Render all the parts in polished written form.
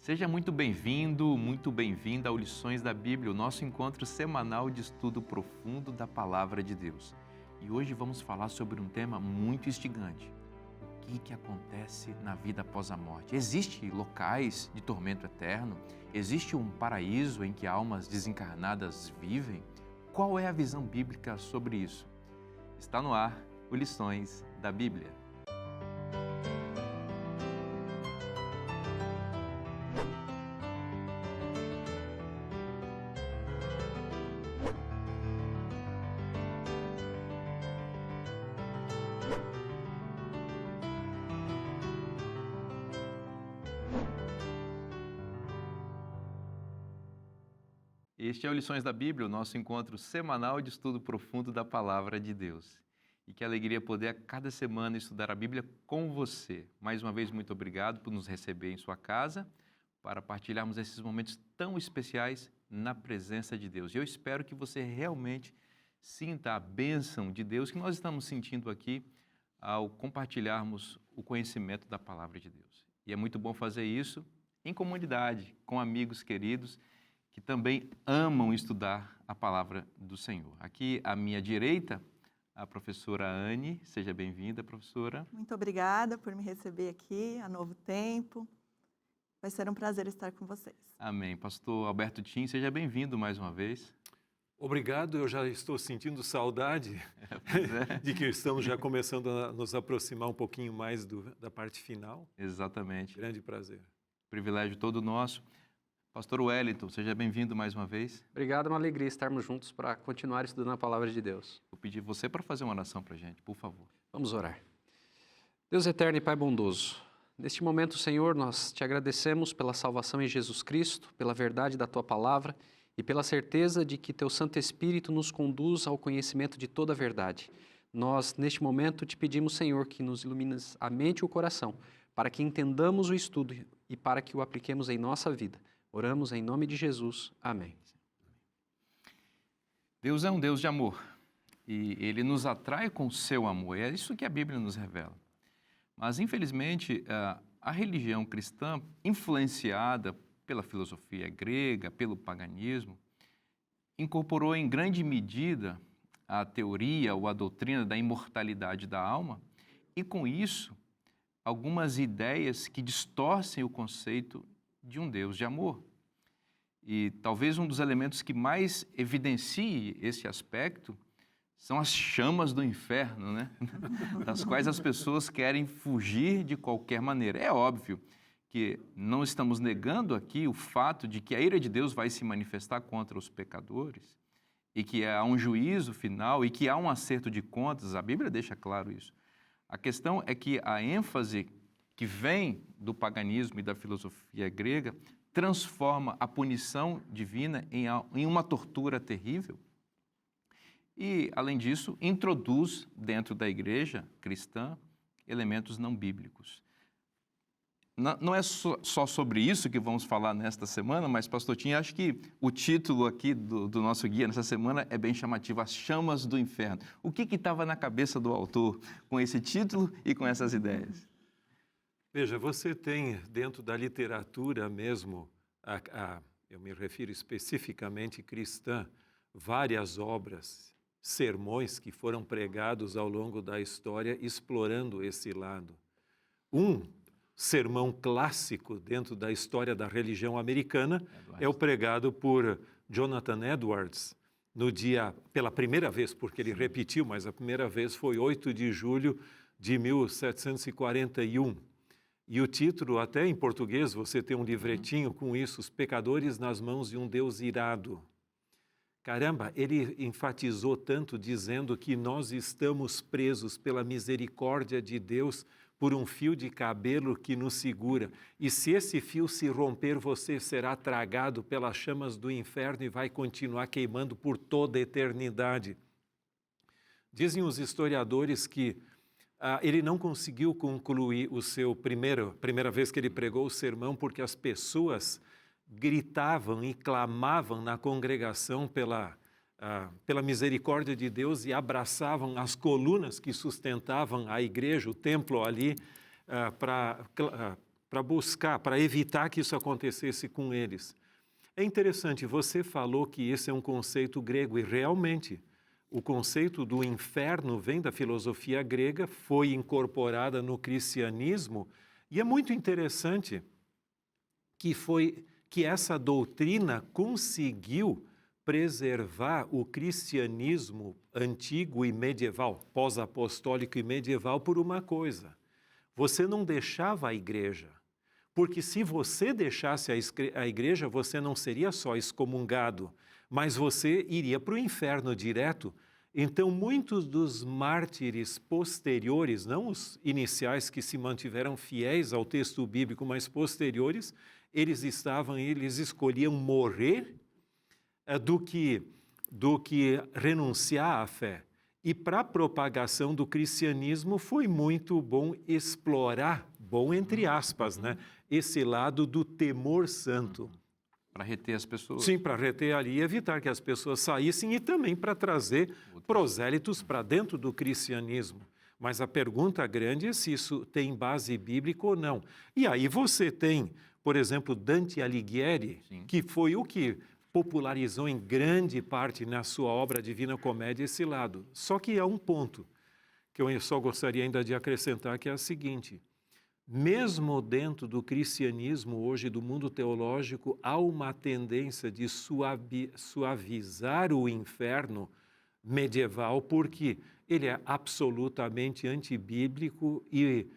Seja muito bem-vindo, muito bem-vinda ao Lições da Bíblia, o nosso encontro semanal de estudo profundo da Palavra de Deus. E hoje vamos falar sobre um tema muito instigante. O que acontece na vida após a morte? Existem locais de tormento eterno? Existe um paraíso em que almas desencarnadas vivem? Qual é a visão bíblica sobre isso? Está no ar o Lições da Bíblia. Este é o Lições da Bíblia, o nosso encontro semanal de estudo profundo da Palavra de Deus. E que alegria poder a cada semana estudar a Bíblia com você. Mais uma vez, muito obrigado por nos receber em sua casa, para partilharmos esses momentos tão especiais na presença de Deus. E eu espero que você realmente sinta a bênção de Deus que nós estamos sentindo aqui ao compartilharmos o conhecimento da Palavra de Deus. E é muito bom fazer isso em comunidade, com amigos queridos, que também amam estudar a Palavra do Senhor. Aqui à minha direita, a professora Anne. Seja bem-vinda, professora. Muito obrigada por me receber aqui, a Novo Tempo. Vai ser um prazer estar com vocês. Amém. Pastor Alberto Tim, seja bem-vindo mais uma vez. Obrigado, eu já estou sentindo saudade de que estamos já começando a nos aproximar um pouquinho mais da parte final. Exatamente. Grande prazer. Privilégio todo nosso. Pastor Wellington, seja bem-vindo mais uma vez. Obrigado, é uma alegria estarmos juntos para continuar estudando a Palavra de Deus. Vou pedir você para fazer uma oração para a gente, por favor. Vamos orar. Deus eterno e Pai bondoso, neste momento, Senhor, nós te agradecemos pela salvação em Jesus Cristo, pela verdade da Tua Palavra e pela certeza de que Teu Santo Espírito nos conduz ao conhecimento de toda a verdade. Nós, neste momento, te pedimos, Senhor, que nos ilumines a mente e o coração, para que entendamos o estudo e para que o apliquemos em nossa vida. Oramos em nome de Jesus. Amém. Deus é um Deus de amor e Ele nos atrai com o seu amor. É isso que a Bíblia nos revela. Mas, infelizmente, a religião cristã, influenciada pela filosofia grega, pelo paganismo, incorporou em grande medida a teoria ou a doutrina da imortalidade da alma e, com isso, algumas ideias que distorcem o conceito de um Deus de amor. E talvez um dos elementos que mais evidencie esse aspecto são as chamas do inferno, né? Das quais as pessoas querem fugir de qualquer maneira. É óbvio que não estamos negando aqui o fato de que a ira de Deus vai se manifestar contra os pecadores e que há um juízo final e que há um acerto de contas. A Bíblia deixa claro isso. A questão é que a ênfase que vem do paganismo e da filosofia grega transforma a punição divina em uma tortura terrível e, além disso, introduz dentro da igreja cristã elementos não bíblicos. Não é só sobre isso que vamos falar nesta semana, mas, pastor Tim, acho que o título aqui do nosso guia nessa semana é bem chamativo, As Chamas do Inferno. O que estava na cabeça do autor com esse título e com essas ideias? Veja, você tem dentro da literatura mesmo, eu me refiro especificamente cristã, várias obras, sermões que foram pregados ao longo da história explorando esse lado. Um sermão clássico dentro da história da religião americana é o pregado por Jonathan Edwards pela primeira vez, porque ele repetiu, mas a primeira vez foi 8 de julho de 1741. E o título, até em português, você tem um livretinho com isso, Os Pecadores nas Mãos de um Deus Irado. Caramba, ele enfatizou tanto dizendo que nós estamos presos pela misericórdia de Deus por um fio de cabelo que nos segura. E se esse fio se romper, você será tragado pelas chamas do inferno e vai continuar queimando por toda a eternidade. Dizem os historiadores que ele não conseguiu concluir primeira vez que ele pregou o sermão, porque as pessoas gritavam e clamavam na congregação pela misericórdia de Deus e abraçavam as colunas que sustentavam a igreja, o templo ali, para buscar, para evitar que isso acontecesse com eles. É interessante, você falou que esse é um conceito grego, e realmente o conceito do inferno vem da filosofia grega, foi incorporada no cristianismo, e é muito interessante que essa doutrina conseguiu preservar o cristianismo antigo e medieval, pós-apostólico e medieval, por uma coisa: você não deixava a igreja. Porque se você deixasse a igreja, você não seria só excomungado, mas você iria para o inferno direto. Então, muitos dos mártires posteriores, não os iniciais que se mantiveram fiéis ao texto bíblico, mas posteriores, eles escolhiam morrer do que renunciar à fé. E para a propagação do cristianismo foi muito bom explorar, bom entre aspas, né, esse lado do temor santo. Para reter as pessoas. Sim, para reter ali e evitar que as pessoas saíssem, e também para trazer prosélitos para dentro do cristianismo. Mas a pergunta grande é se isso tem base bíblica ou não. E aí você tem, por exemplo, Dante Alighieri, Sim. que foi o que popularizou em grande parte na sua obra Divina Comédia esse lado. Só que há um ponto que eu só gostaria ainda de acrescentar, que é o seguinte: mesmo dentro do cristianismo hoje, do mundo teológico, há uma tendência de suavizar o inferno medieval, porque ele é absolutamente antibíblico e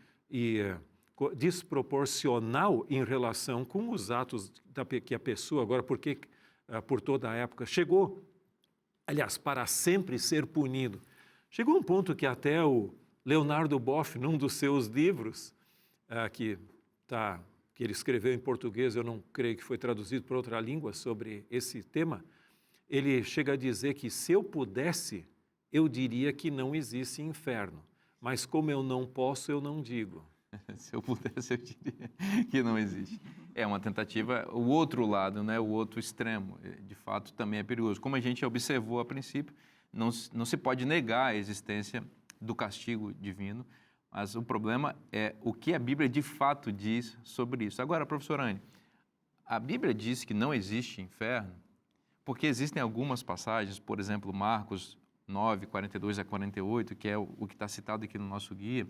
desproporcional em relação com os atos que a pessoa, agora, porque por toda a época, chegou, aliás, para sempre ser punido. Chegou um ponto que até o Leonardo Boff, num dos seus livros, que ele escreveu em português, eu não creio que foi traduzido para outra língua sobre esse tema, ele chega a dizer que se eu pudesse, eu diria que não existe inferno, mas como eu não posso, eu não digo. Se eu pudesse, eu diria que não existe. É uma tentativa, o outro lado, né, o outro extremo, de fato, também é perigoso. Como a gente observou a princípio, não se pode negar a existência do castigo divino, mas o problema é o que a Bíblia de fato diz sobre isso. Agora, professor Anne, a Bíblia diz que não existe inferno, porque existem algumas passagens, por exemplo, Marcos 9, 42 a 48, que é o que está citado aqui no nosso guia,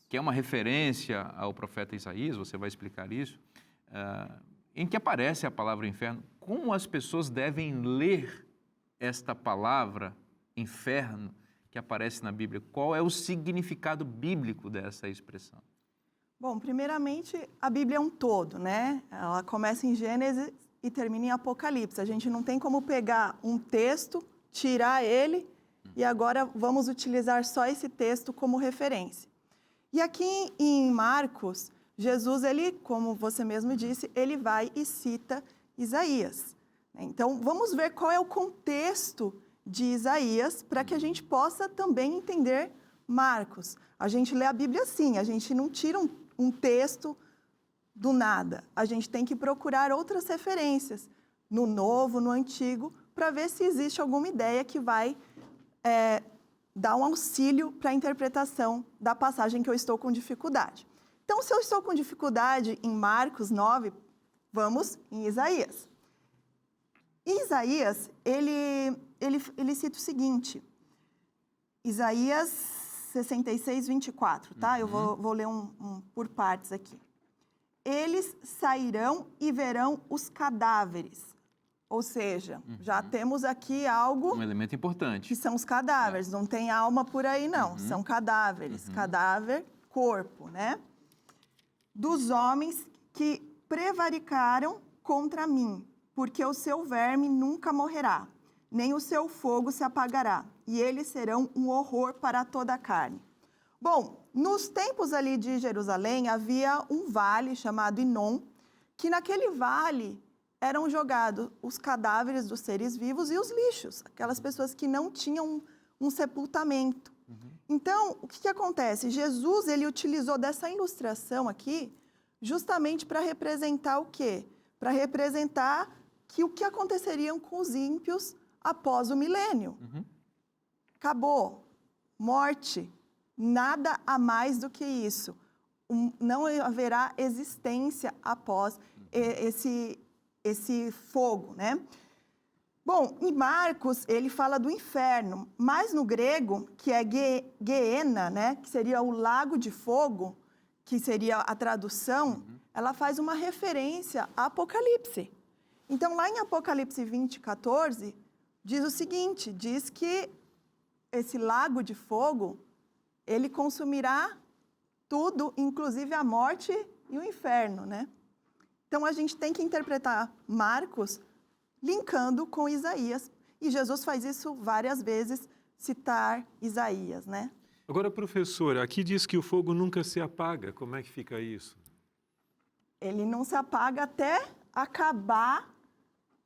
que é uma referência ao profeta Isaías, você vai explicar isso, em que aparece a palavra inferno. Como as pessoas devem ler esta palavra inferno que aparece na Bíblia? Qual é o significado bíblico dessa expressão? Bom, primeiramente, a Bíblia é um todo, né? Ela começa em Gênesis e termina em Apocalipse. A gente não tem como pegar um texto, tirar ele e agora vamos utilizar só esse texto como referência. E aqui em Marcos, Jesus, ele, como você mesmo disse, ele vai e cita Isaías. Então, vamos ver qual é o contexto de Isaías para que a gente possa também entender Marcos. A gente lê a Bíblia assim, a gente não tira um texto do nada. A gente tem que procurar outras referências no Novo, no Antigo, para ver se existe alguma ideia que vai dar um auxílio para a interpretação da passagem que eu estou com dificuldade. Então, se eu estou com dificuldade em Marcos 9, vamos em Isaías. Em Isaías, ele cita o seguinte, Isaías 66, 24, tá? Eu vou ler por partes aqui. Eles sairão e verão os cadáveres. Ou seja, já temos aqui algo... Um elemento importante. Que são os cadáveres, não tem alma por aí não, são cadáveres, cadáver, corpo, né? Dos homens que prevaricaram contra mim, porque o seu verme nunca morrerá, nem o seu fogo se apagará, e eles serão um horror para toda a carne. Bom, nos tempos ali de Jerusalém, havia um vale chamado Inom, que naquele vale eram jogados os cadáveres dos seres vivos e os lixos, aquelas pessoas que não tinham um sepultamento. Então, o que acontece? Jesus, ele utilizou dessa ilustração aqui justamente para representar o quê? Para representar o que aconteceria com os ímpios após o milênio. Acabou. Morte. Nada a mais do que isso. não haverá existência após esse fogo, né? Bom, em Marcos, ele fala do inferno, mas no grego, que é Gehenna, né, que seria o lago de fogo, que seria a tradução, ela faz uma referência a Apocalipse. Então, lá em Apocalipse 20, 14, diz o seguinte, diz que esse lago de fogo, ele consumirá tudo, inclusive a morte e o inferno, né? Então, a gente tem que interpretar Marcos linkando com Isaías. E Jesus faz isso várias vezes, citar Isaías, né? Agora, professor, aqui diz que o fogo nunca se apaga. Como é que fica isso? Ele não se apaga até acabar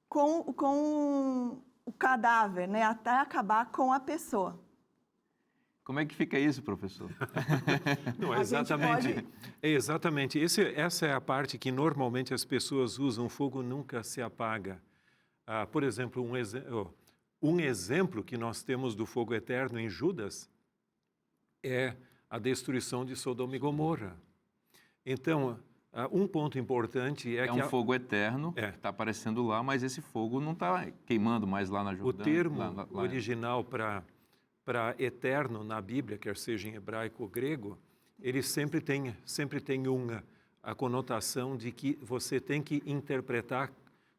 com o cadáver, né? Até acabar com a pessoa. Como é que fica isso, professor? Não, A gente pode- exatamente. Essa é a parte que normalmente as pessoas usam. O fogo nunca se apaga. Por exemplo, um exemplo que nós temos do fogo eterno em Judas é a destruição de Sodoma e Gomorra. Então, um ponto importante é É que um fogo eterno, está aparecendo lá, mas esse fogo não está queimando mais lá na o Jordânia. termo lá- original para eterno na Bíblia, quer seja em hebraico ou grego, ele sempre tem a conotação de que você tem que interpretar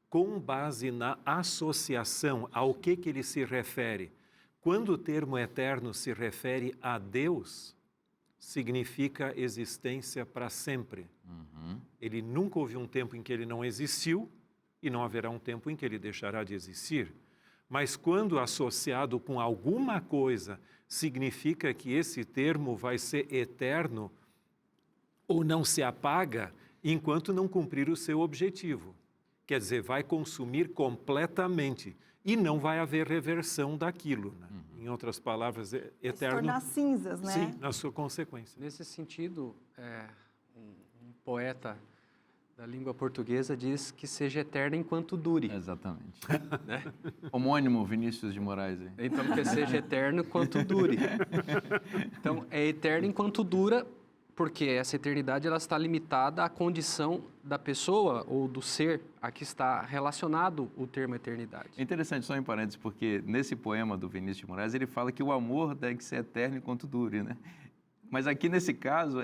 com base na associação ao que ele se refere. Quando o termo eterno se refere a Deus, significa existência para sempre. Ele nunca houve um tempo em que ele não existiu e não haverá um tempo em que ele deixará de existir. Mas quando associado com alguma coisa, significa que esse termo vai ser eterno ou não se apaga enquanto não cumprir o seu objetivo. Quer dizer, vai consumir completamente e não vai haver reversão daquilo. Né? Em outras palavras, Se eterno. tornar cinzas, né? Sim, na sua consequência. Nesse sentido, um poeta da língua portuguesa diz que seja eterno enquanto dure. Exatamente. Homônimo Vinícius de Moraes. Aí. Então, que seja eterno enquanto dure. Então, é eterno enquanto dura, porque essa eternidade ela está limitada à condição da pessoa ou do ser a que está relacionado o termo eternidade. É interessante, só em parênteses, porque nesse poema do Vinícius de Moraes, ele fala que o amor deve ser eterno enquanto dure, né? Mas aqui nesse caso,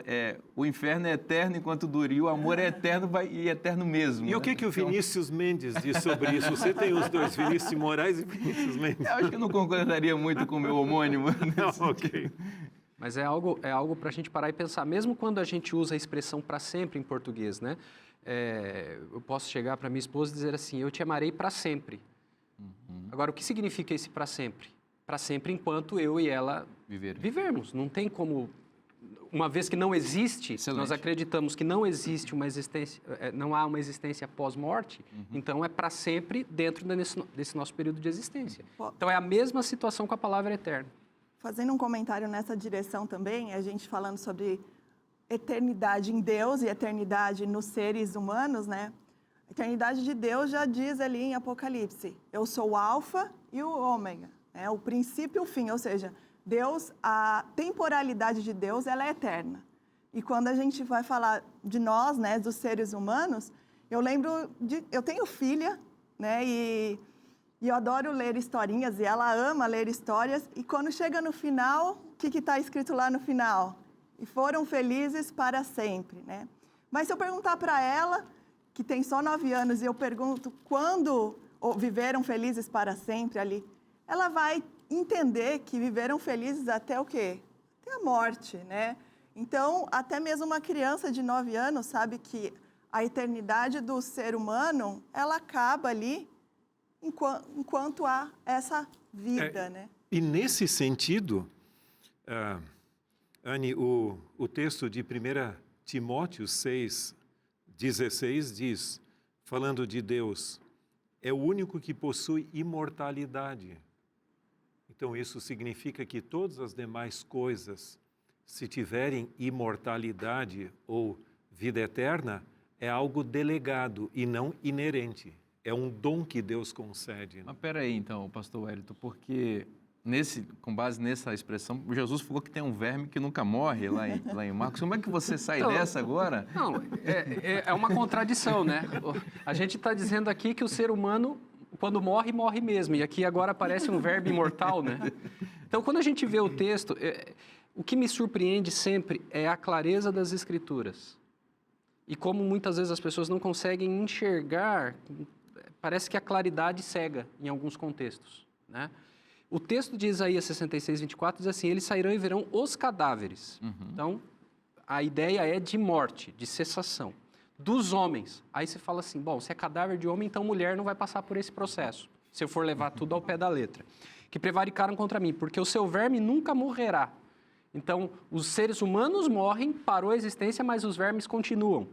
o inferno é eterno enquanto dure, e o amor é eterno e eterno mesmo. E né? o que o Vinícius Mendes diz sobre isso? Você tem os dois, Vinícius de Moraes e Vinícius Mendes. Eu acho que eu não concordaria muito com o meu homônimo. Não, ok. Mas é algo para a gente parar e pensar, mesmo quando a gente usa a expressão para sempre em português, né? Eu posso chegar para minha esposa e dizer assim, eu te amarei para sempre. Agora, o que significa esse para sempre? Para sempre enquanto eu e ela vivermos. Não tem como... Uma vez que não existe, Excelente. nós acreditamos que não existe uma existência, não há uma existência pós-morte, então é para sempre dentro desse nosso período de existência. Então é a mesma situação com a palavra eterno. Fazendo um comentário nessa direção também, a gente falando sobre eternidade em Deus e eternidade nos seres humanos, né? A eternidade de Deus já diz ali em Apocalipse, eu sou o alfa e o ômega, né? O princípio e o fim, ou seja, Deus, a temporalidade de Deus, ela é eterna. E quando a gente vai falar de nós, né, dos seres humanos, eu lembro eu tenho filha, né, e eu adoro ler historinhas, e ela ama ler histórias, e quando chega no final, o que está escrito lá no final? E foram felizes para sempre, né? Mas se eu perguntar para ela, que tem só 9 anos, e eu pergunto quando viveram felizes para sempre ali, ela vai entender que viveram felizes até o quê? Até a morte, né? Então, até mesmo uma criança de 9 anos sabe que a eternidade do ser humano, ela acaba ali enquanto há essa vida, né? E nesse sentido, Anne, o texto de 1 Timóteo 6,16 diz, falando de Deus, é o único que possui imortalidade. Então, isso significa que todas as demais coisas, se tiverem imortalidade ou vida eterna, é algo delegado e não inerente. É um dom que Deus concede. Né? Mas peraí, então, pastor Wellington, porque com base nessa expressão, Jesus falou que tem um verme que nunca morre lá em Marcos. Como é que você sai dessa agora? Não, é uma contradição, né? A gente está dizendo aqui que o ser humano, quando morre, morre mesmo. E aqui agora aparece um verbo imortal, né? Então, quando a gente vê o texto, o que me surpreende sempre é a clareza das Escrituras. E como muitas vezes as pessoas não conseguem enxergar, parece que a claridade cega em alguns contextos, né? O texto de Isaías 66, 24 diz assim, eles sairão e verão os cadáveres. Então, a ideia é de morte, de cessação. Dos homens. Aí você fala assim, bom, se é cadáver de homem, então mulher não vai passar por esse processo, se eu for levar tudo ao pé da letra. Que prevaricaram contra mim, porque o seu verme nunca morrerá. Então, os seres humanos morrem, parou a existência, mas os vermes continuam.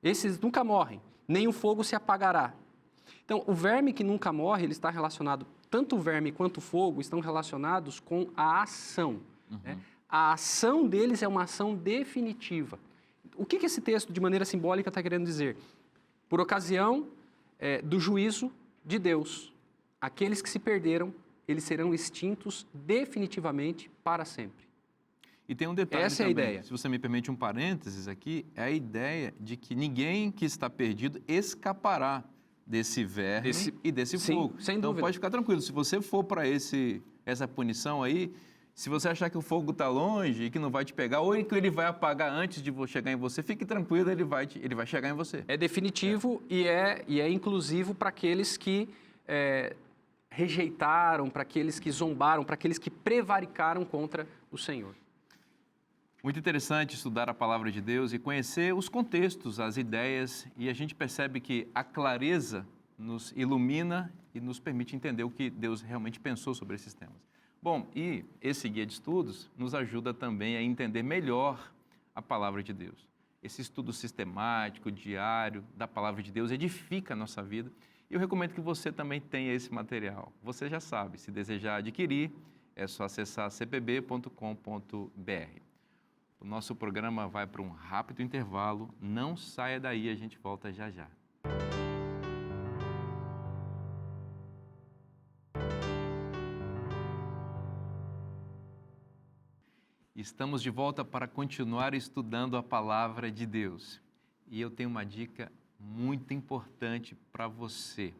Esses nunca morrem, nem o fogo se apagará. Então, o verme que nunca morre, ele está relacionado, tanto o verme quanto o fogo estão relacionados com a ação. Né? A ação deles é uma ação definitiva. O que esse texto, de maneira simbólica, está querendo dizer? Por ocasião do juízo de Deus, aqueles que se perderam, eles serão extintos definitivamente para sempre. E tem um detalhe Essa também, é a ideia. Se você me permite um parênteses aqui, é a ideia de que ninguém que está perdido escapará desse verme e desse fogo. Sem então dúvida. pode ficar tranquilo, se você for para essa punição aí, se você achar que o fogo está longe e que não vai te pegar, ou que ele vai apagar antes de chegar em você, fique tranquilo, ele vai chegar em você. É definitivo e é inclusivo para aqueles que rejeitaram, para aqueles que zombaram, para aqueles que prevaricaram contra o Senhor. Muito interessante estudar a palavra de Deus e conhecer os contextos, as ideias, e a gente percebe que a clareza nos ilumina e nos permite entender o que Deus realmente pensou sobre esses temas. Bom, e esse guia de estudos nos ajuda também a entender melhor a palavra de Deus. Esse estudo sistemático, diário da palavra de Deus edifica a nossa vida. E eu recomendo que você também tenha esse material. Você já sabe, se desejar adquirir, é só acessar cpb.com.br. O nosso programa vai para um rápido intervalo. Não saia daí, a gente volta já já. Estamos de volta para continuar estudando a palavra de Deus. E eu tenho uma dica muito importante para você.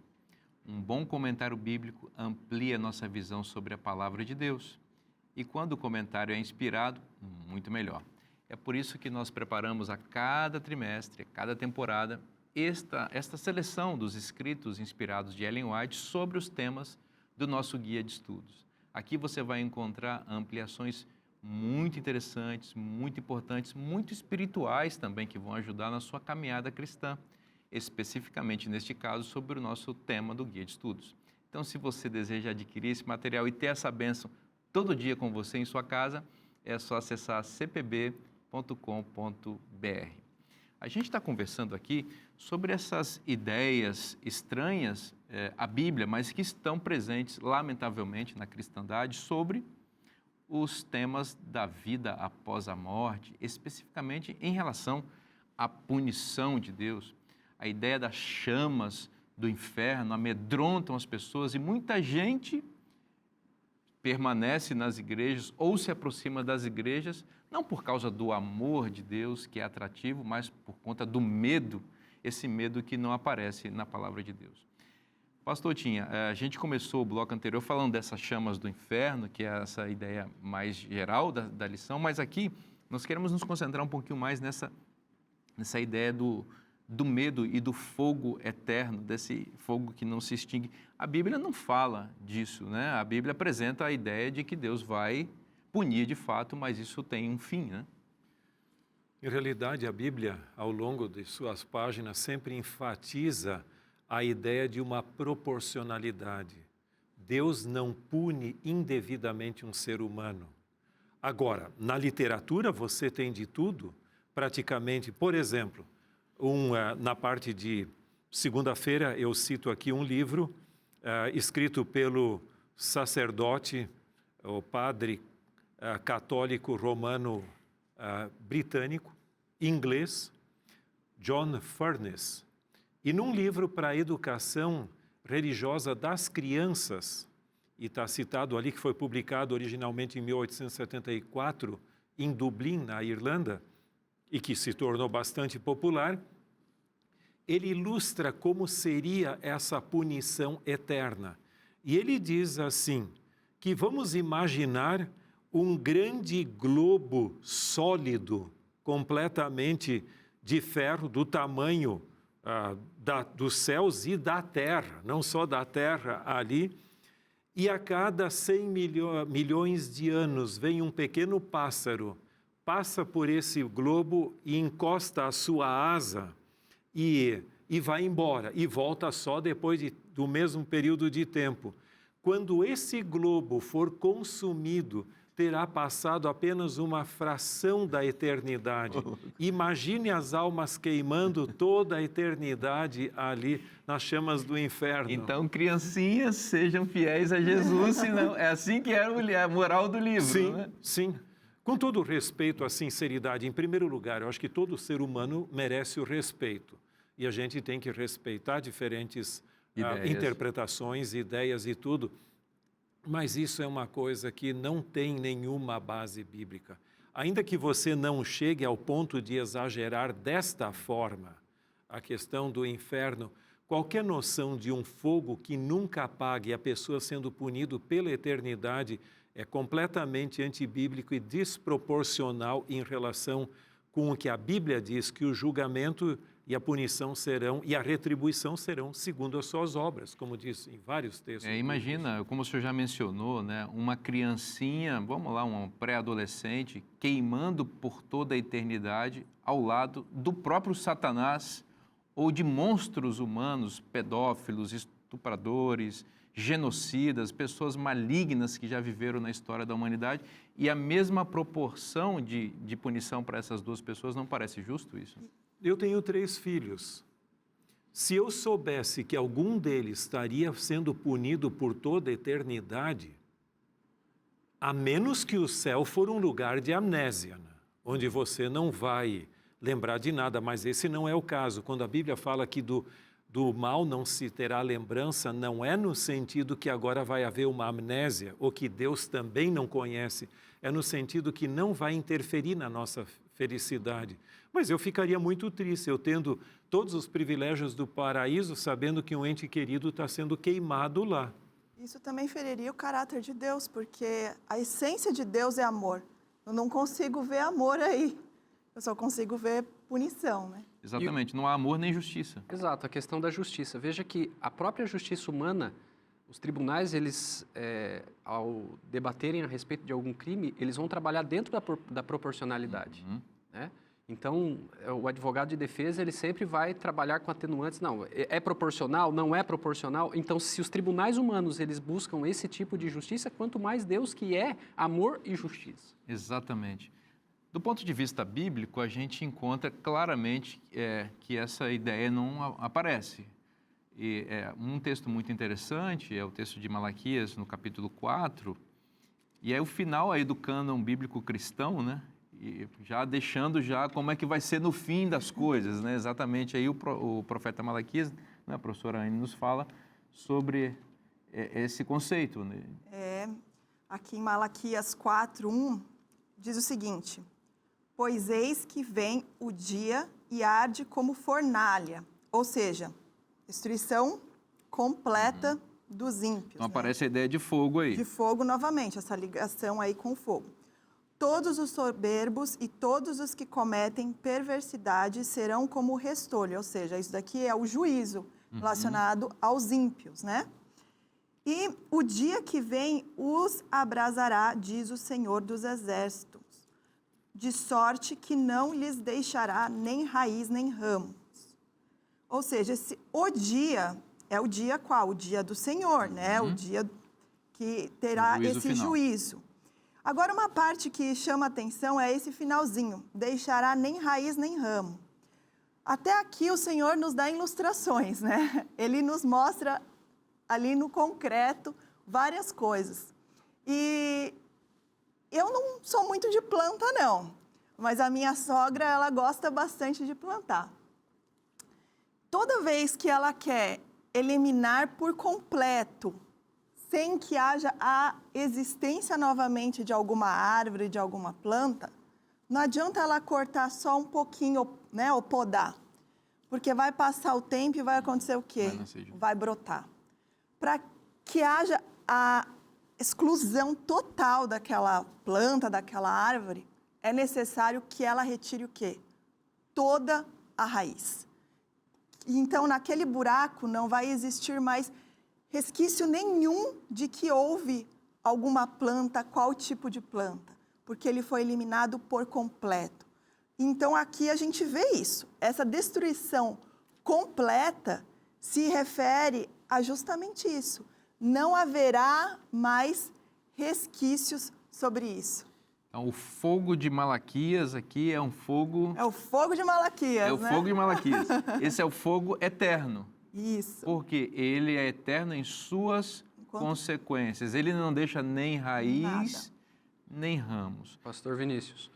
Um bom comentário bíblico amplia nossa visão sobre a palavra de Deus. E quando o comentário é inspirado, muito melhor. É por isso que nós preparamos a cada trimestre, a cada temporada, esta seleção dos escritos inspirados de Ellen White sobre os temas do nosso guia de estudos. Aqui você vai encontrar ampliações muito interessantes, muito importantes, muito espirituais também, que vão ajudar na sua caminhada cristã, especificamente neste caso sobre o nosso tema do guia de estudos. Então, se você deseja adquirir esse material e ter essa bênção todo dia com você em sua casa, é só acessar cpb.com.br. A gente está conversando aqui sobre essas ideias estranhas à Bíblia, mas que estão presentes, lamentavelmente, na cristandade, sobre os temas da vida após a morte, especificamente em relação à punição de Deus. A ideia das chamas do inferno amedrontam as pessoas e muita gente permanece nas igrejas ou se aproxima das igrejas, não por causa do amor de Deus, que é atrativo, mas por conta do medo, esse medo que não aparece na palavra de Deus. Pastor Tinha, a gente começou o bloco anterior falando dessas chamas do inferno, que é essa ideia mais geral da lição, mas aqui nós queremos nos concentrar um pouquinho mais nessa ideia do medo e do fogo eterno, desse fogo que não se extingue. A Bíblia não fala disso, né? A Bíblia apresenta a ideia de que Deus vai punir de fato, mas isso tem um fim, né? Em realidade, a Bíblia, ao longo de suas páginas, sempre enfatiza a ideia de uma proporcionalidade. Deus não pune indevidamente um ser humano. Agora, na literatura você tem de tudo, praticamente. Por exemplo, na parte de segunda-feira eu cito aqui um livro escrito pelo sacerdote, o padre católico romano britânico, inglês, John Furness. E num livro para a educação religiosa das crianças, e está citado ali que foi publicado originalmente em 1874 em Dublin, na Irlanda, e que se tornou bastante popular, ele ilustra como seria essa punição eterna. E ele diz assim, que vamos imaginar um grande globo sólido, completamente de ferro, do tamanho dos céus e da terra, não só da terra ali, e a cada 100 milhões de anos vem um pequeno pássaro, passa por esse globo e encosta a sua asa e vai embora, e volta só depois do mesmo período de tempo. Quando esse globo for consumido, terá passado apenas uma fração da eternidade. Imagine as almas queimando toda a eternidade ali nas chamas do inferno. Então, criancinhas, sejam fiéis a Jesus, senão é assim que é a moral do livro, sim, né? Sim. Com todo o respeito à sinceridade, em primeiro lugar, eu acho que todo ser humano merece o respeito. E a gente tem que respeitar diferentes interpretações, ideias e tudo. Mas isso é uma coisa que não tem nenhuma base bíblica. Ainda que você não chegue ao ponto de exagerar desta forma a questão do inferno, qualquer noção de um fogo que nunca apague, a pessoa sendo punido pela eternidade, é completamente antibíblico e desproporcional em relação com o que a Bíblia diz, que o julgamento e a punição serão, e a retribuição serão segundo as suas obras, como diz em vários textos. Imagina, como o senhor já mencionou, né, uma criancinha, vamos lá, um pré-adolescente, queimando por toda a eternidade ao lado do próprio Satanás ou de monstros humanos, pedófilos, estupradores, genocidas, pessoas malignas que já viveram na história da humanidade, e a mesma proporção de punição para essas duas pessoas, não parece justo isso? Eu tenho 3 filhos. Se eu soubesse que algum deles estaria sendo punido por toda a eternidade, a menos que o céu for um lugar de amnésia, né? Onde você não vai lembrar de nada, mas esse não é o caso. Quando a Bíblia fala que do mal não se terá lembrança, não é no sentido que agora vai haver uma amnésia, ou que Deus também não conhece, é no sentido que não vai interferir na nossa felicidade. Mas eu ficaria muito triste, eu tendo todos os privilégios do paraíso, sabendo que um ente querido está sendo queimado lá. Isso também feriria o caráter de Deus, porque a essência de Deus é amor. Eu não consigo ver amor aí, eu só consigo ver punição, né? Exatamente, não há amor nem justiça. Exato, a questão da justiça. Veja que a própria justiça humana, os tribunais, eles, ao debaterem a respeito de algum crime, eles vão trabalhar dentro da proporcionalidade, né? Então, o advogado de defesa, ele sempre vai trabalhar com atenuantes. Não, é proporcional? Não é proporcional? Então, se os tribunais humanos, eles buscam esse tipo de justiça, quanto mais Deus, que é amor e justiça. Exatamente. Do ponto de vista bíblico, a gente encontra claramente que essa ideia não aparece. E um texto muito interessante é o texto de Malaquias, no capítulo 4, e é o final aí do cânon bíblico cristão, né? E já deixando como é que vai ser no fim das coisas, né? Exatamente aí o profeta Malaquias, né, a professora Anne nos fala sobre esse conceito, né? Aqui em Malaquias 4:1 diz o seguinte: pois eis que vem o dia e arde como fornalha, ou seja, destruição completa dos ímpios. Então aparece a ideia de fogo aí. De fogo novamente, essa ligação aí com o fogo. Todos os soberbos e todos os que cometem perversidade serão como restolho, ou seja, isso daqui é o juízo relacionado aos ímpios, né? E o dia que vem os abrasará, diz o Senhor dos Exércitos, de sorte que não lhes deixará nem raiz nem ramos. Ou seja, o dia é o dia qual? O dia do Senhor, né? O dia que terá esse juízo. Agora, uma parte que chama atenção é esse finalzinho, deixará nem raiz nem ramo. Até aqui o Senhor nos dá ilustrações, né? Ele nos mostra ali no concreto várias coisas. E eu não sou muito de planta, não, mas a minha sogra, ela gosta bastante de plantar. Toda vez que ela quer eliminar por completo sem que haja a existência novamente de alguma árvore, de alguma planta, não adianta ela cortar só um pouquinho, né, ou podar, porque vai passar o tempo e vai acontecer o quê? Vai brotar. Para que haja a exclusão total daquela planta, daquela árvore, é necessário que ela retire o quê? Toda a raiz. Então, naquele buraco não vai existir mais resquício nenhum de que houve alguma planta, qual tipo de planta, porque ele foi eliminado por completo. Então, aqui a gente vê isso. Essa destruição completa se refere a justamente isso. Não haverá mais resquícios sobre isso. Então, o fogo de Malaquias aqui é um fogo... É o fogo de Malaquias, É o né? fogo de Malaquias. Esse é o fogo eterno. Isso. Porque ele é eterno em suas consequências. Ele não deixa nem raiz, nem ramos. Pastor Vinícius,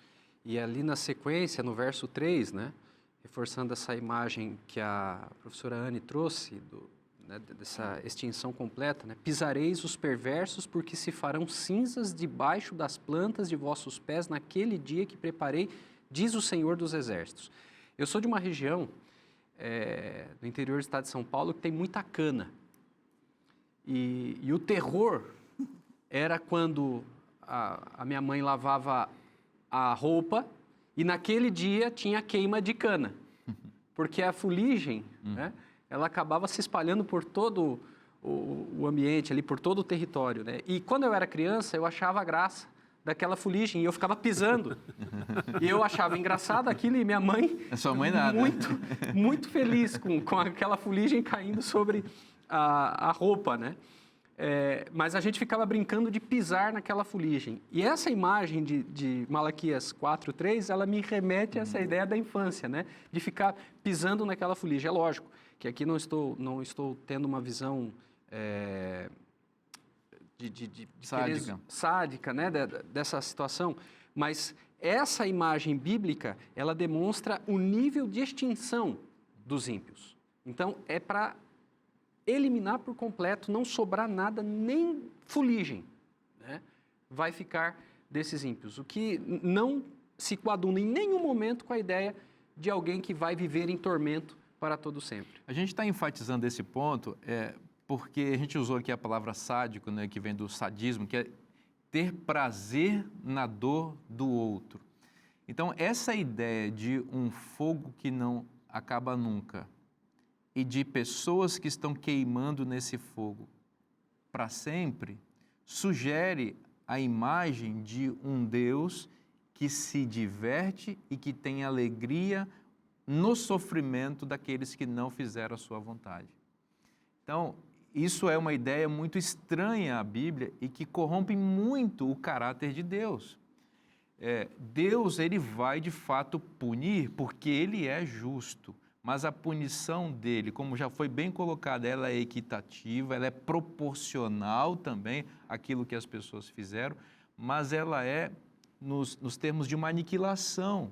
e ali na sequência, no verso 3, né, reforçando essa imagem que a professora Anne trouxe, dessa extinção completa, né, pisareis os perversos porque se farão cinzas debaixo das plantas de vossos pés naquele dia que preparei, diz o Senhor dos Exércitos. Eu sou de uma região do interior do estado de São Paulo que tem muita cana. E o terror era quando a minha mãe lavava a roupa e naquele dia tinha queima de cana. Porque a fuligem, né, ela acabava se espalhando por todo o ambiente, ali, por todo o território. Né? E quando eu era criança, eu achava graça daquela fuligem e eu ficava pisando. E eu achava engraçado aquilo e minha mãe... A sua mãe nada. Muito feliz com aquela fuligem caindo sobre a roupa, né? Mas a gente ficava brincando de pisar naquela fuligem. E essa imagem de Malaquias 4:3, ela me remete a essa ideia da infância, né? De ficar pisando naquela fuligem. É lógico que aqui não estou tendo uma visão sádica, né? Dessa situação, mas essa imagem bíblica, ela demonstra o nível de extinção dos ímpios. Então, é para eliminar por completo, não sobrar nada, nem fuligem, né? Vai ficar desses ímpios. O que não se coaduna em nenhum momento com a ideia de alguém que vai viver em tormento para todo sempre. A gente está enfatizando esse ponto porque a gente usou aqui a palavra sádico, né, que vem do sadismo, que é ter prazer na dor do outro. Então, essa ideia de um fogo que não acaba nunca, e de pessoas que estão queimando nesse fogo para sempre, sugere a imagem de um Deus que se diverte e que tem alegria no sofrimento daqueles que não fizeram a sua vontade. Então, isso é uma ideia muito estranha à Bíblia e que corrompe muito o caráter de Deus. Deus, ele vai de fato punir porque ele é justo. Mas a punição dele, como já foi bem colocada, ela é equitativa, ela é proporcional também àquilo que as pessoas fizeram, mas ela é nos termos de uma aniquilação,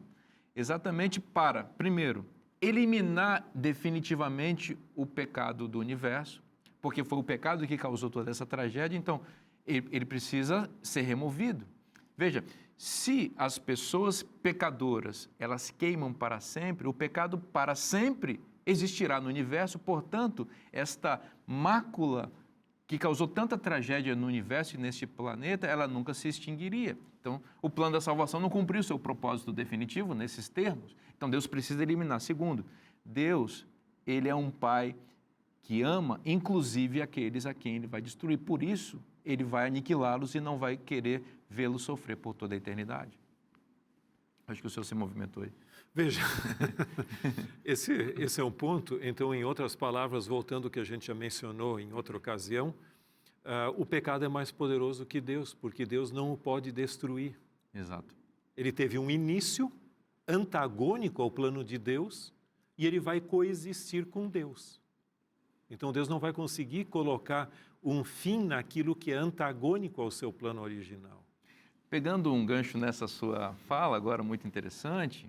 exatamente para, primeiro, eliminar definitivamente o pecado do universo, porque foi o pecado que causou toda essa tragédia, então ele precisa ser removido. Veja, se as pessoas pecadoras, elas queimam para sempre, o pecado para sempre existirá no universo, portanto, esta mácula que causou tanta tragédia no universo e neste planeta, ela nunca se extinguiria. Então, o plano da salvação não cumpriu o seu propósito definitivo nesses termos. Então, Deus precisa eliminar. Segundo, Deus, ele é um pai que ama, inclusive, aqueles a quem ele vai destruir. Por isso, ele vai aniquilá-los e não vai querer vê-los sofrer por toda a eternidade. Acho que o senhor se movimentou aí. Veja, esse é um ponto. Então, em outras palavras, voltando ao que a gente já mencionou em outra ocasião, o pecado é mais poderoso que Deus, porque Deus não o pode destruir. Exato. Ele teve um início antagônico ao plano de Deus e ele vai coexistir com Deus. Então, Deus não vai conseguir colocar um fim naquilo que é antagônico ao seu plano original. Pegando um gancho nessa sua fala, agora muito interessante,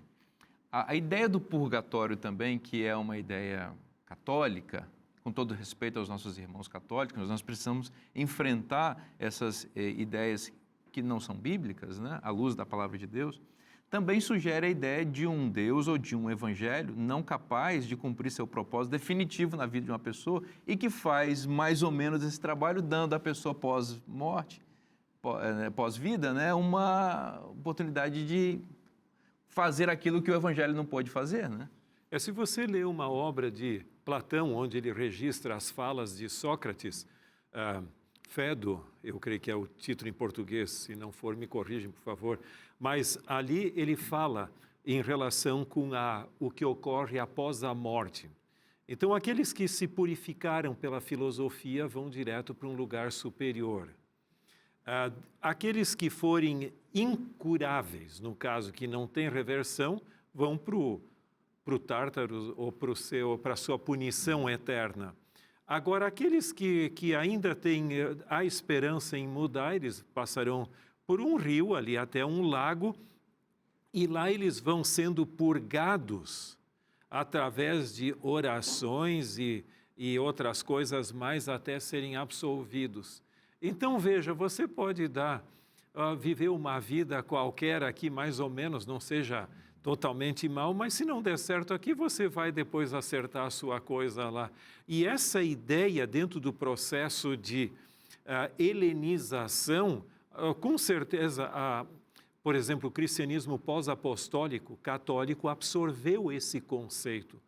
a ideia do purgatório também, que é uma ideia católica, com todo respeito aos nossos irmãos católicos, nós precisamos enfrentar essas ideias que não são bíblicas, né, à luz da palavra de Deus, também sugere a ideia de um Deus ou de um evangelho não capaz de cumprir seu propósito definitivo na vida de uma pessoa e que faz mais ou menos esse trabalho dando à pessoa pós-morte, pós-vida, né, uma oportunidade de fazer aquilo que o evangelho não pôde fazer, né? Se você lê uma obra de Platão, onde ele registra as falas de Sócrates, Fedo, eu creio que é o título em português, se não for, me corrigem, por favor, mas ali ele fala em relação com o que ocorre após a morte. Então, aqueles que se purificaram pela filosofia vão direto para um lugar superior. Aqueles que forem incuráveis, no caso que não tem reversão, vão para o Tártaro ou para a sua punição eterna. Agora, aqueles que ainda têm a esperança em mudar, eles passarão por um rio ali até um lago e lá eles vão sendo purgados através de orações e outras coisas mais até serem absolvidos. Então, veja, você pode viver uma vida qualquer aqui, mais ou menos, não seja totalmente mal, mas se não der certo aqui, você vai depois acertar a sua coisa lá. E essa ideia dentro do processo de helenização, com certeza, por exemplo, o cristianismo pós-apostólico, católico, absorveu esse conceito.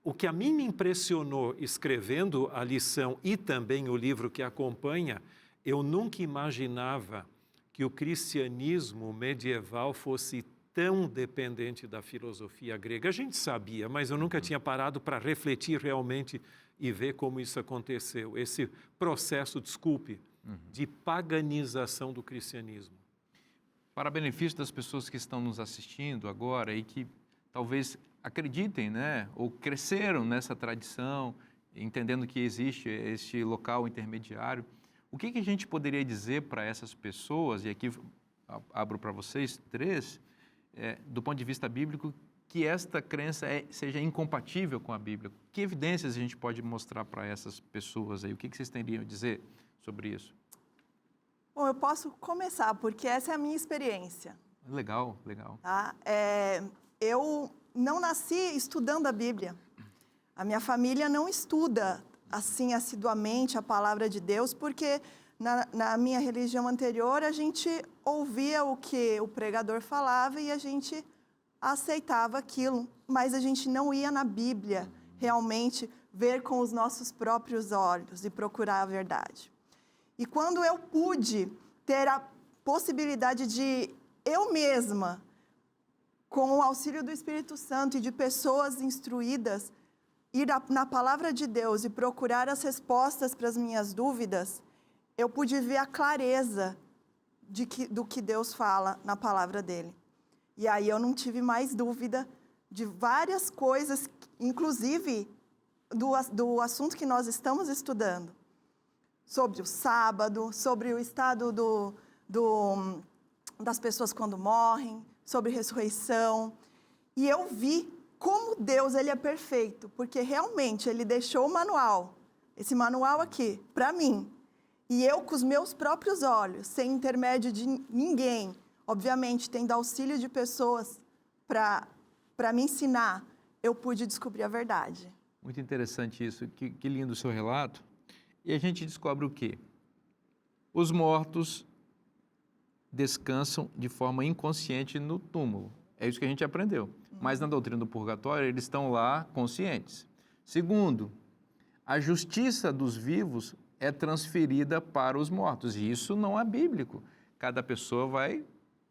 O que a mim me impressionou escrevendo a lição e também o livro que acompanha, eu nunca imaginava que o cristianismo medieval fosse tão dependente da filosofia grega. A gente sabia, mas eu nunca tinha parado para refletir realmente e ver como isso aconteceu. Esse processo, desculpe, de paganização do cristianismo. Para benefício das pessoas que estão nos assistindo agora e que talvez acreditem, né, ou cresceram nessa tradição, entendendo que existe este local intermediário, o que a gente poderia dizer para essas pessoas, e aqui abro para vocês 3, do ponto de vista bíblico, que esta crença seja incompatível com a Bíblia? Que evidências a gente pode mostrar para essas pessoas aí? O que vocês teriam a dizer sobre isso? Bom, eu posso começar, porque essa é a minha experiência. Legal, legal. Tá? Eu não nasci estudando a Bíblia. A minha família não estuda assim assiduamente a palavra de Deus, porque na minha religião anterior a gente ouvia o que o pregador falava e a gente aceitava aquilo, mas a gente não ia na Bíblia realmente ver com os nossos próprios olhos e procurar a verdade. E quando eu pude ter a possibilidade de eu mesma, com o auxílio do Espírito Santo e de pessoas instruídas, ir na palavra de Deus e procurar as respostas para as minhas dúvidas, eu pude ver a clareza do que Deus fala na palavra dele. E aí eu não tive mais dúvida de várias coisas, inclusive do assunto que nós estamos estudando. Sobre o sábado, sobre o estado das pessoas quando morrem, sobre ressurreição. E eu vi como Deus ele é perfeito, porque realmente ele deixou o manual, esse manual aqui, para mim. E eu, com os meus próprios olhos, sem intermédio de ninguém, obviamente, tendo auxílio de pessoas para me ensinar, eu pude descobrir a verdade. Muito interessante isso, que lindo o seu relato. E a gente descobre o quê? Os mortos descansam de forma inconsciente no túmulo. É isso que a gente aprendeu. Mas na doutrina do purgatório, eles estão lá conscientes. Segundo, a justiça dos vivos é transferida para os mortos. E isso não é bíblico. Cada pessoa vai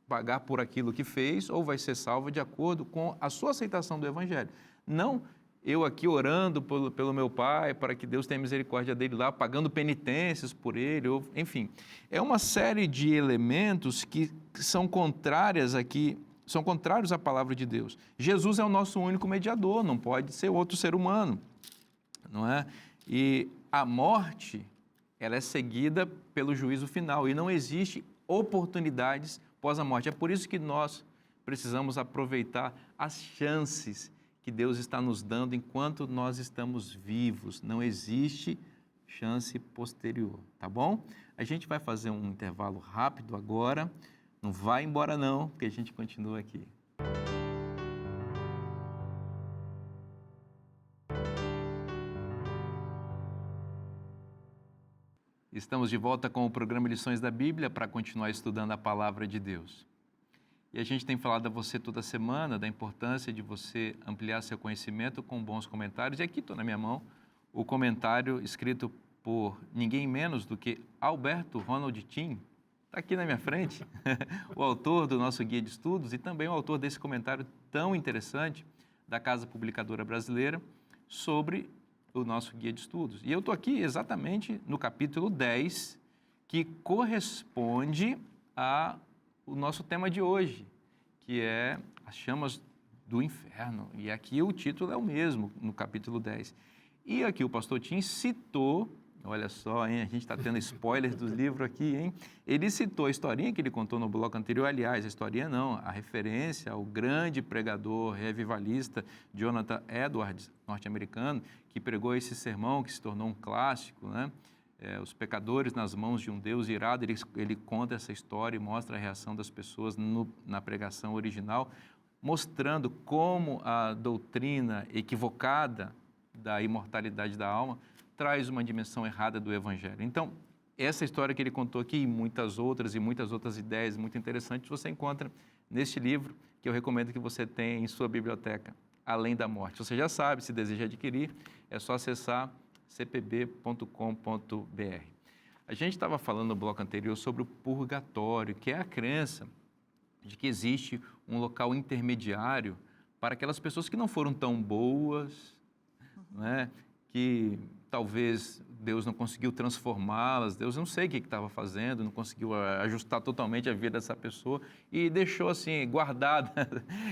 pagar por aquilo que fez ou vai ser salva de acordo com a sua aceitação do Evangelho. Não eu aqui orando pelo meu pai, para que Deus tenha misericórdia dele lá, pagando penitências por ele, enfim. É uma série de elementos que são contrários à palavra de Deus. Jesus é o nosso único mediador, não pode ser outro ser humano, não é? E a morte, ela é seguida pelo juízo final e não existe oportunidades pós a morte. É por isso que nós precisamos aproveitar as chances que Deus está nos dando enquanto nós estamos vivos. Não existe chance posterior, tá bom? A gente vai fazer um intervalo rápido agora. Não vai embora não, porque a gente continua aqui. Estamos de volta com o programa Lições da Bíblia para continuar estudando a Palavra de Deus. E a gente tem falado a você toda semana da importância de você ampliar seu conhecimento com bons comentários. E aqui estou na minha mão o comentário escrito por ninguém menos do que Alberto Ronald Tim, está aqui na minha frente, o autor do nosso guia de estudos e também o autor desse comentário tão interessante da Casa Publicadora Brasileira sobre o nosso guia de estudos. E eu estou aqui exatamente no capítulo 10, que corresponde ao nosso tema de hoje, que é as chamas do inferno. E aqui o título é o mesmo, no capítulo 10. E aqui o pastor Tim citou, olha só, hein, a gente está tendo spoilers do livro aqui, hein? Ele citou a historinha que ele contou no bloco anterior, aliás, a historinha não, a referência ao grande pregador revivalista Jonathan Edwards, norte-americano, que pregou esse sermão que se tornou um clássico, né? Os pecadores nas mãos de um Deus irado. Ele conta essa história e mostra a reação das pessoas na pregação original, mostrando como a doutrina equivocada da imortalidade da alma traz uma dimensão errada do Evangelho. Então, essa história que ele contou aqui e muitas outras ideias muito interessantes você encontra neste livro, que eu recomendo que você tenha em sua biblioteca, Além da Morte. Você já sabe, se deseja adquirir, é só acessar cpb.com.br. A gente estava falando no bloco anterior sobre o purgatório, que é a crença de que existe um local intermediário para aquelas pessoas que não foram tão boas, né? Que talvez Deus não conseguiu transformá-las, Deus não sei o que estava fazendo, não conseguiu ajustar totalmente a vida dessa pessoa e deixou assim, guardada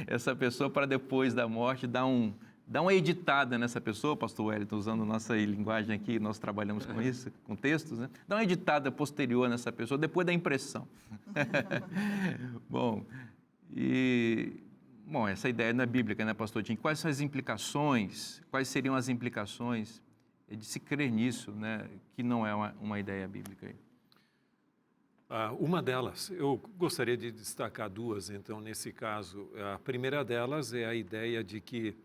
essa pessoa para depois da morte, dar uma editada nessa pessoa, pastor Wellington, usando nossa linguagem aqui, nós trabalhamos com isso, com textos, né? Dar uma editada posterior nessa pessoa, depois da impressão. Bom, essa ideia não é bíblica, né, pastor Tim? Quais são as implicações, quais seriam as implicações de se crer nisso, né, que não é uma ideia bíblica? Uma delas, eu gostaria de destacar duas, então, nesse caso. A primeira delas é a ideia de que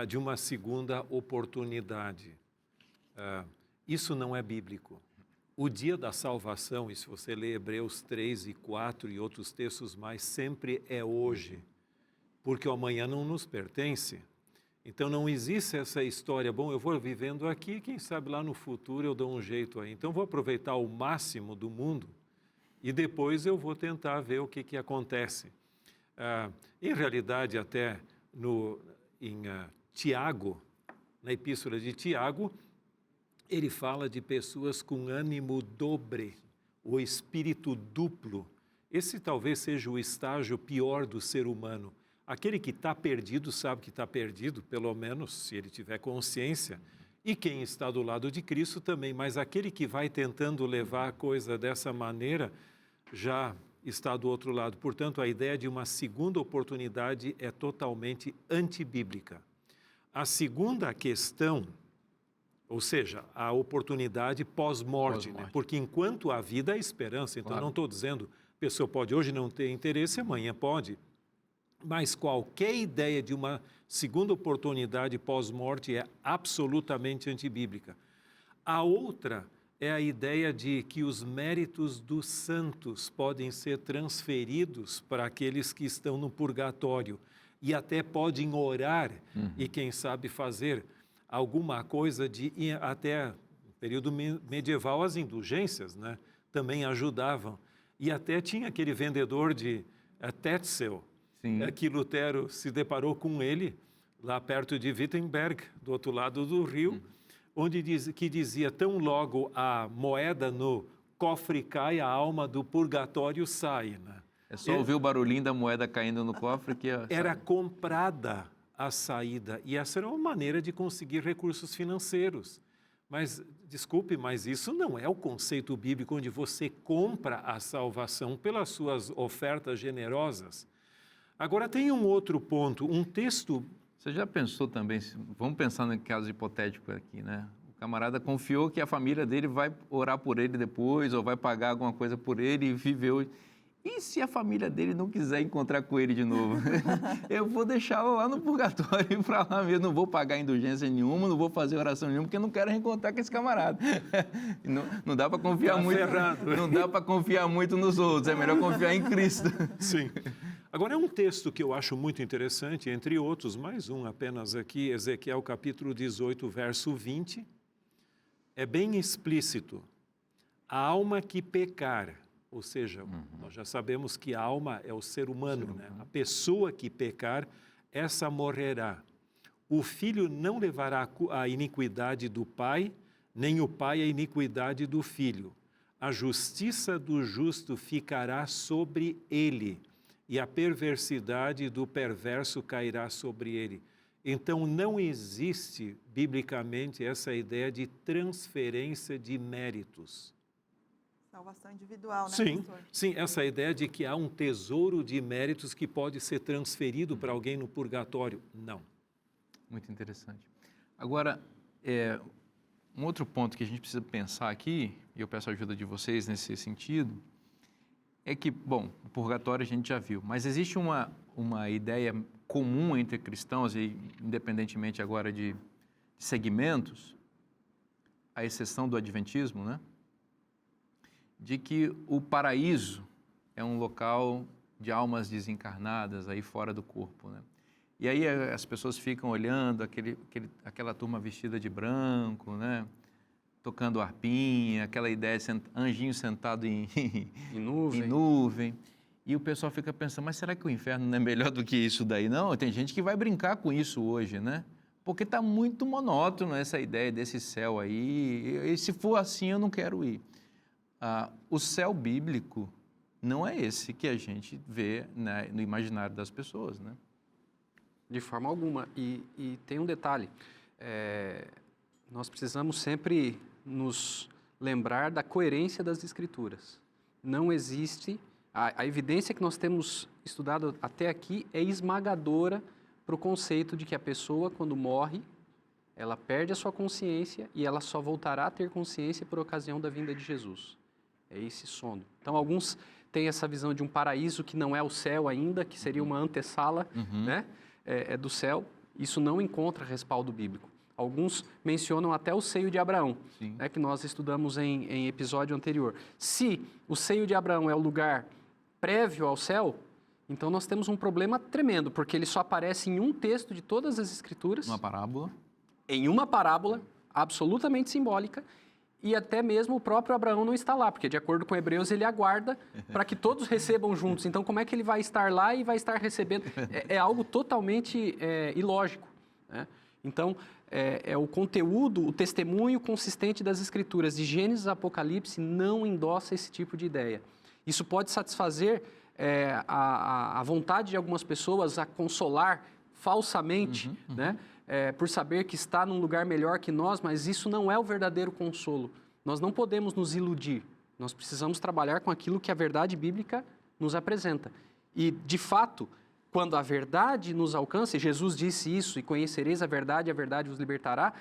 de uma segunda oportunidade. Isso não é bíblico. O dia da salvação, e se você ler Hebreus 3 e 4 e outros textos mais, sempre é hoje, porque o amanhã não nos pertence. Então não existe essa história, bom, eu vou vivendo aqui, quem sabe lá no futuro eu dou um jeito aí. Então vou aproveitar o máximo do mundo e depois eu vou tentar ver o que acontece. Em realidade, até em Tiago, na epístola de Tiago, ele fala de pessoas com ânimo dobre, o espírito duplo. Esse talvez seja o estágio pior do ser humano. Aquele que está perdido sabe que está perdido, pelo menos se ele tiver consciência, e quem está do lado de Cristo também, mas aquele que vai tentando levar a coisa dessa maneira já está do outro lado. Portanto, a ideia de uma segunda oportunidade é totalmente antibíblica. A segunda questão, ou seja, a oportunidade pós-morte, né? Porque enquanto há vida, há esperança. Então, não estou dizendo, a pessoa pode hoje não ter interesse, amanhã pode. Mas qualquer ideia de uma segunda oportunidade pós-morte é absolutamente antibíblica. A outra é a ideia de que os méritos dos santos podem ser transferidos para aqueles que estão no purgatório e até podem orar e, quem sabe, fazer alguma coisa até no período medieval, as indulgências, né, também ajudavam. E até tinha aquele vendedor de Tetzel, que Lutero se deparou com ele lá perto de Wittenberg, do outro lado do rio, que dizia, tão logo a moeda no cofre cai, a alma do purgatório sai. Né? É só ouvir o barulhinho da moeda caindo no cofre que... Era comprada a saída, e essa era uma maneira de conseguir recursos financeiros. Mas, desculpe, mas isso não é o conceito bíblico onde você compra a salvação pelas suas ofertas generosas. Agora, tem um outro ponto, um texto Você já pensou também, vamos pensar no caso hipotético aqui, né? O camarada confiou que a família dele vai orar por ele depois, ou vai pagar alguma coisa por ele e viveu. E se a família dele não quiser encontrar com ele de novo? Eu vou deixá-lo lá no purgatório para lá mesmo, não vou pagar indulgência nenhuma, não vou fazer oração nenhuma, porque eu não quero reencontrar com esse camarada. Não dá para confiar muito. Não dá para confiar muito nos outros, é melhor confiar em Cristo. Sim. Agora, é um texto que eu acho muito interessante, entre outros, mais um apenas aqui, Ezequiel capítulo 18, verso 20. É bem explícito. A alma que pecar, ou seja, nós já sabemos que a alma é o ser humano, né? A pessoa que pecar, essa morrerá. O filho não levará a iniquidade do pai, nem o pai a iniquidade do filho. A justiça do justo ficará sobre ele, e a perversidade do perverso cairá sobre ele. Então, não existe, biblicamente, essa ideia de transferência de méritos. Salvação individual, né, Sim, pastor? sim, essa ideia de que há um tesouro de méritos que pode ser transferido para alguém no purgatório. Não. Muito interessante. Agora, um outro ponto que a gente precisa pensar aqui, e eu peço a ajuda de vocês nesse sentido, é que, bom, o purgatório a gente já viu, mas existe uma ideia comum entre cristãos, e independentemente agora de segmentos, à exceção do adventismo, né? De que o paraíso é um local de almas desencarnadas aí fora do corpo, né? E aí as pessoas ficam olhando aquela turma vestida de branco, né? Tocando arpinha, aquela ideia de anjinho sentado em nuvem. E o pessoal fica pensando, mas será que o inferno não é melhor do que isso daí? Não, tem gente que vai brincar com isso hoje, né? Porque está muito monótono essa ideia desse céu aí, e se for assim eu não quero ir. O céu bíblico não é esse que a gente vê, né, no imaginário das pessoas, né? De forma alguma. E tem um detalhe, nós precisamos sempre nos lembrar da coerência das Escrituras. Não existe, a evidência que nós temos estudado até aqui é esmagadora para o conceito de que a pessoa, quando morre, ela perde a sua consciência e ela só voltará a ter consciência por ocasião da vinda de Jesus. É esse sono. Então, alguns têm essa visão de um paraíso que não é o céu ainda, que seria uma antessala, né? Do céu. Isso não encontra respaldo bíblico. Alguns mencionam até o seio de Abraão, né, que nós estudamos em episódio anterior. Se o seio de Abraão é o lugar prévio ao céu, então nós temos um problema tremendo, porque ele só aparece em um texto de todas as Escrituras. Uma parábola. Em uma parábola absolutamente simbólica, e até mesmo o próprio Abraão não está lá, porque de acordo com Hebreus ele aguarda para que todos recebam juntos. Então como é que ele vai estar lá e vai estar recebendo? É algo totalmente ilógico, né? Então é o conteúdo, o testemunho consistente das Escrituras, de Gênesis a Apocalipse, não endossa esse tipo de ideia. Isso pode satisfazer a vontade de algumas pessoas a consolar falsamente, né? Por saber que está num lugar melhor que nós, mas isso não é o verdadeiro consolo. Nós não podemos nos iludir. Nós precisamos trabalhar com aquilo que a verdade bíblica nos apresenta. E, de fato, quando a verdade nos alcança, e Jesus disse isso, e conhecereis a verdade vos libertará,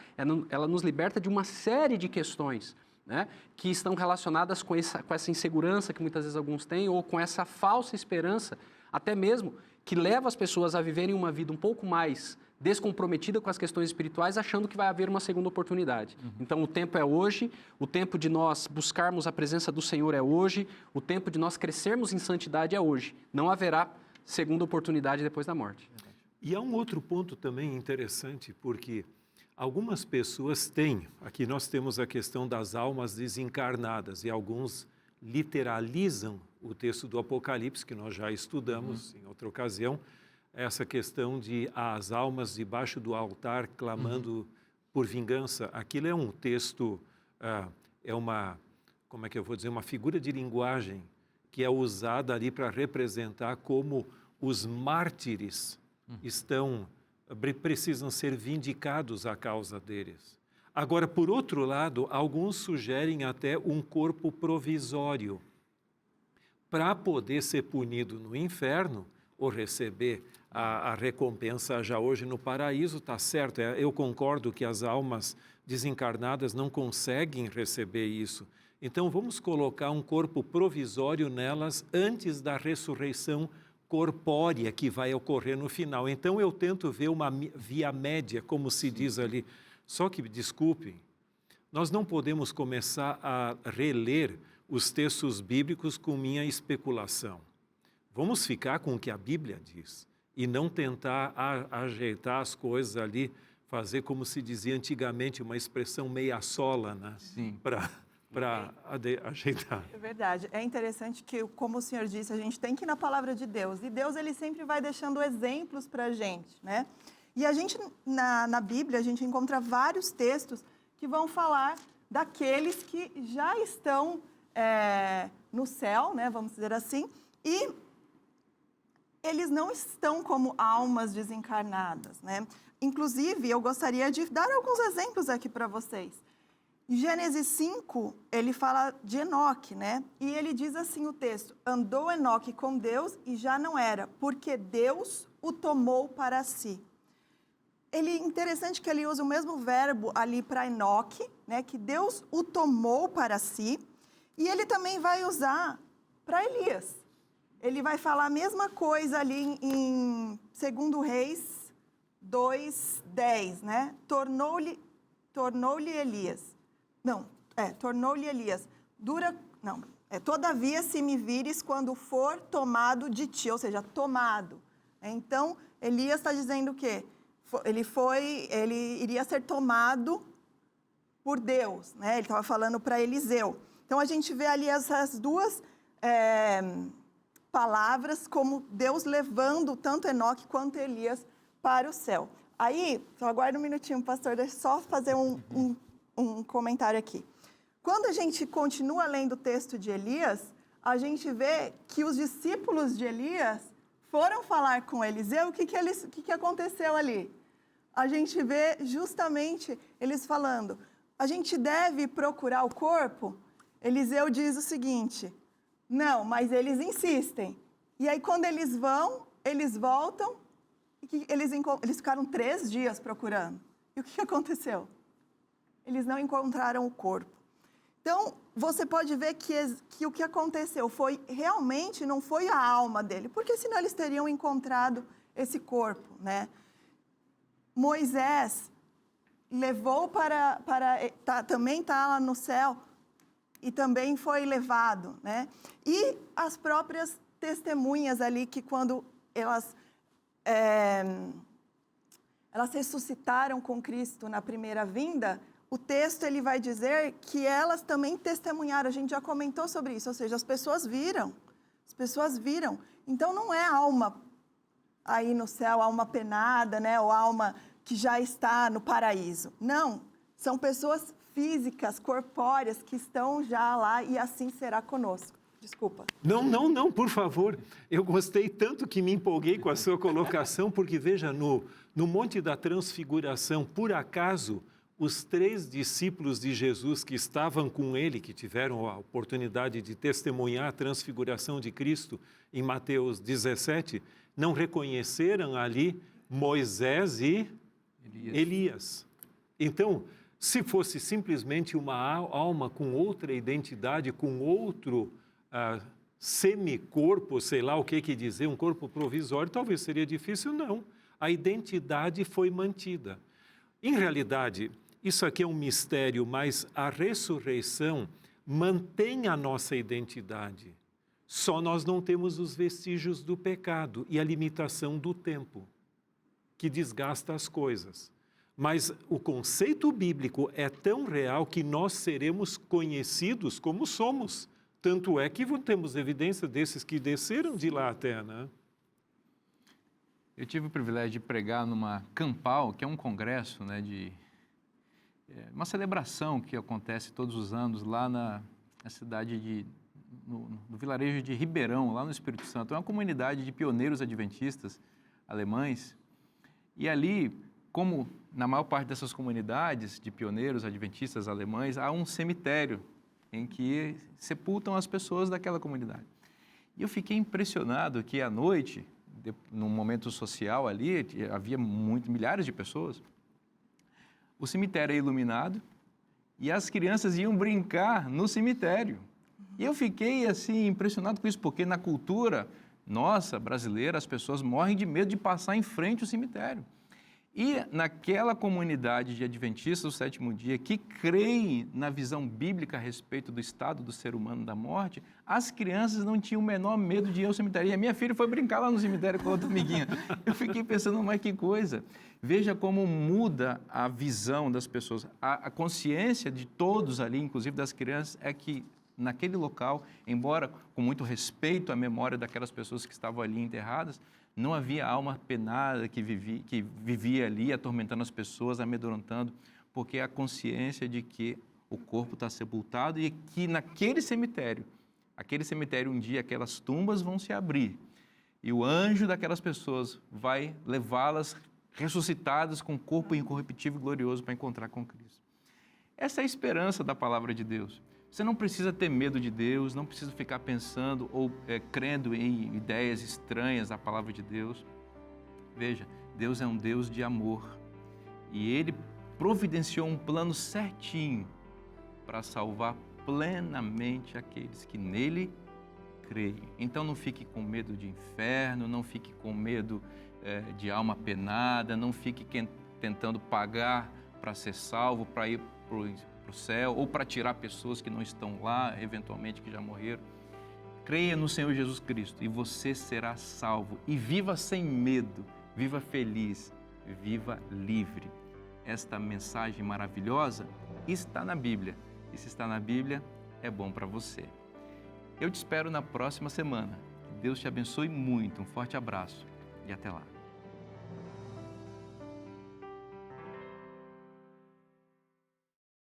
ela nos liberta de uma série de questões, né, que estão relacionadas com essa insegurança que muitas vezes alguns têm, ou com essa falsa esperança, até mesmo que leva as pessoas a viverem uma vida um pouco mais descomprometida com as questões espirituais, achando que vai haver uma segunda oportunidade. Então, o tempo é hoje, o tempo de nós buscarmos a presença do Senhor é hoje, o tempo de nós crescermos em santidade é hoje. Não haverá segunda oportunidade depois da morte. E há um outro ponto também interessante, porque algumas pessoas têm, aqui nós temos a questão das almas desencarnadas, e alguns literalizam o texto do Apocalipse, que nós já estudamos em outra ocasião, essa questão de as almas debaixo do altar clamando por vingança. Aquilo é um texto, é uma, como é que eu vou dizer, uma figura de linguagem que é usada ali para representar como os mártires precisam ser vindicados à causa deles. Agora, por outro lado, alguns sugerem até um corpo provisório para poder ser punido no inferno ou receber a recompensa já hoje no paraíso, está certo. Eu concordo que as almas desencarnadas não conseguem receber isso. Então, vamos colocar um corpo provisório nelas antes da ressurreição corpórea que vai ocorrer no final. Então, eu tento ver uma via média, como se diz ali. Só que, desculpem, nós não podemos começar a reler os textos bíblicos com minha especulação. Vamos ficar com o que a Bíblia diz e não tentar ajeitar as coisas ali, fazer, como se dizia antigamente, uma expressão meia sola, né? Para ajeitar. É verdade. É interessante que, como o senhor disse, a gente tem que ir na palavra de Deus. E Deus, ele sempre vai deixando exemplos para a gente, né? E a gente, na Bíblia, a gente encontra vários textos que vão falar daqueles que já estão no céu, né? Vamos dizer assim, e eles não estão como almas desencarnadas, né? Inclusive, eu gostaria de dar alguns exemplos aqui para vocês. Em Gênesis 5, ele fala de Enoque, né? E ele diz assim o texto: andou Enoque com Deus e já não era, porque Deus o tomou para si. Interessante que ele usa o mesmo verbo ali para Enoque, né? Que Deus o tomou para si. E ele também vai usar para Elias. Ele vai falar a mesma coisa ali em 2 Reis 2:10, né? Tornou-lhe Elias. Tornou-lhe Elias. Todavia, se me vires quando for tomado de ti, ou seja, tomado. Então, Elias está dizendo o quê? Ele iria ser tomado por Deus, né? Ele estava falando para Eliseu. Então, a gente vê ali essas duas palavras como Deus levando tanto Enoque quanto Elias para o céu. Aí, só aguarda um minutinho, pastor, deixa eu só fazer um comentário aqui. Quando a gente continua lendo o texto de Elias, a gente vê que os discípulos de Elias foram falar com Eliseu. O que aconteceu ali? A gente vê justamente eles falando: a gente deve procurar o corpo? Eliseu diz o seguinte: não, mas eles insistem. E aí, quando eles voltam, eles ficaram 3 dias procurando. E o que aconteceu? Eles não encontraram o corpo. Então, você pode ver que o que aconteceu realmente não foi a alma dele, porque senão eles teriam encontrado esse corpo, né? Moisés levou também está lá no céu e também foi levado, né? E as próprias testemunhas ali, que quando elas ressuscitaram com Cristo na primeira vinda, o texto ele vai dizer que elas também testemunharam. A gente já comentou sobre isso, ou seja, as pessoas viram. Então, não é alma aí no céu, alma penada, né? Ou alma que já está no paraíso. Não, são pessoas físicas, corpóreas, que estão já lá, e assim será conosco. Desculpa. Não, por favor. Eu gostei tanto que me empolguei com a sua colocação, porque, veja, no Monte da Transfiguração, por acaso, os 3 discípulos de Jesus que estavam com ele, que tiveram a oportunidade de testemunhar a transfiguração de Cristo em Mateus 17, não reconheceram ali Moisés e Elias. Então, se fosse simplesmente uma alma com outra identidade, com outro semicorpo, sei lá o que dizer, um corpo provisório, talvez seria difícil, não. A identidade foi mantida. Em realidade, isso aqui é um mistério, mas a ressurreição mantém a nossa identidade. Só nós não temos os vestígios do pecado e a limitação do tempo, que desgasta as coisas. Mas o conceito bíblico é tão real que nós seremos conhecidos como somos. Tanto é que temos evidência desses que desceram de lá até, né? Eu tive o privilégio de pregar numa Campal, que é um congresso, né, uma celebração que acontece todos os anos lá na cidade no vilarejo de Ribeirão, lá no Espírito Santo. É uma comunidade de pioneiros adventistas alemães. E ali, como na maior parte dessas comunidades de pioneiros adventistas alemães, há um cemitério em que sepultam as pessoas daquela comunidade. E eu fiquei impressionado que à noite, num momento social ali, havia milhares de pessoas. O cemitério é iluminado e as crianças iam brincar no cemitério. E eu fiquei assim impressionado com isso, porque na cultura nossa, brasileira, as pessoas morrem de medo de passar em frente ao cemitério. E naquela comunidade de adventistas do sétimo dia, que creem na visão bíblica a respeito do estado do ser humano da morte, as crianças não tinham o menor medo de ir ao cemitério. E a minha filha foi brincar lá no cemitério com a outra amiguinha. Eu fiquei pensando, mas que coisa. Veja como muda a visão das pessoas. A consciência de todos ali, inclusive das crianças, é que naquele local, embora com muito respeito à memória daquelas pessoas que estavam ali enterradas, não havia alma penada que vivia ali, atormentando as pessoas, amedrontando, porque a consciência de que o corpo está sepultado e que naquele cemitério um dia, aquelas tumbas vão se abrir e o anjo daquelas pessoas vai levá-las ressuscitadas com corpo incorruptível e glorioso para encontrar com Cristo. Essa é a esperança da palavra de Deus. Você não precisa ter medo de Deus, não precisa ficar pensando ou crendo em ideias estranhas da palavra de Deus. Veja, Deus é um Deus de amor e Ele providenciou um plano certinho para salvar plenamente aqueles que nele creem. Então não fique com medo de inferno, não fique com medo de alma penada, não fique tentando pagar para ser salvo, para ir para o céu, ou para tirar pessoas que não estão lá, eventualmente que já morreram. Creia no Senhor Jesus Cristo e você será salvo. E viva sem medo, viva feliz, viva livre. Esta mensagem maravilhosa está na Bíblia. E se está na Bíblia, é bom para você. Eu te espero na próxima semana. Que Deus te abençoe muito. Um forte abraço e até lá.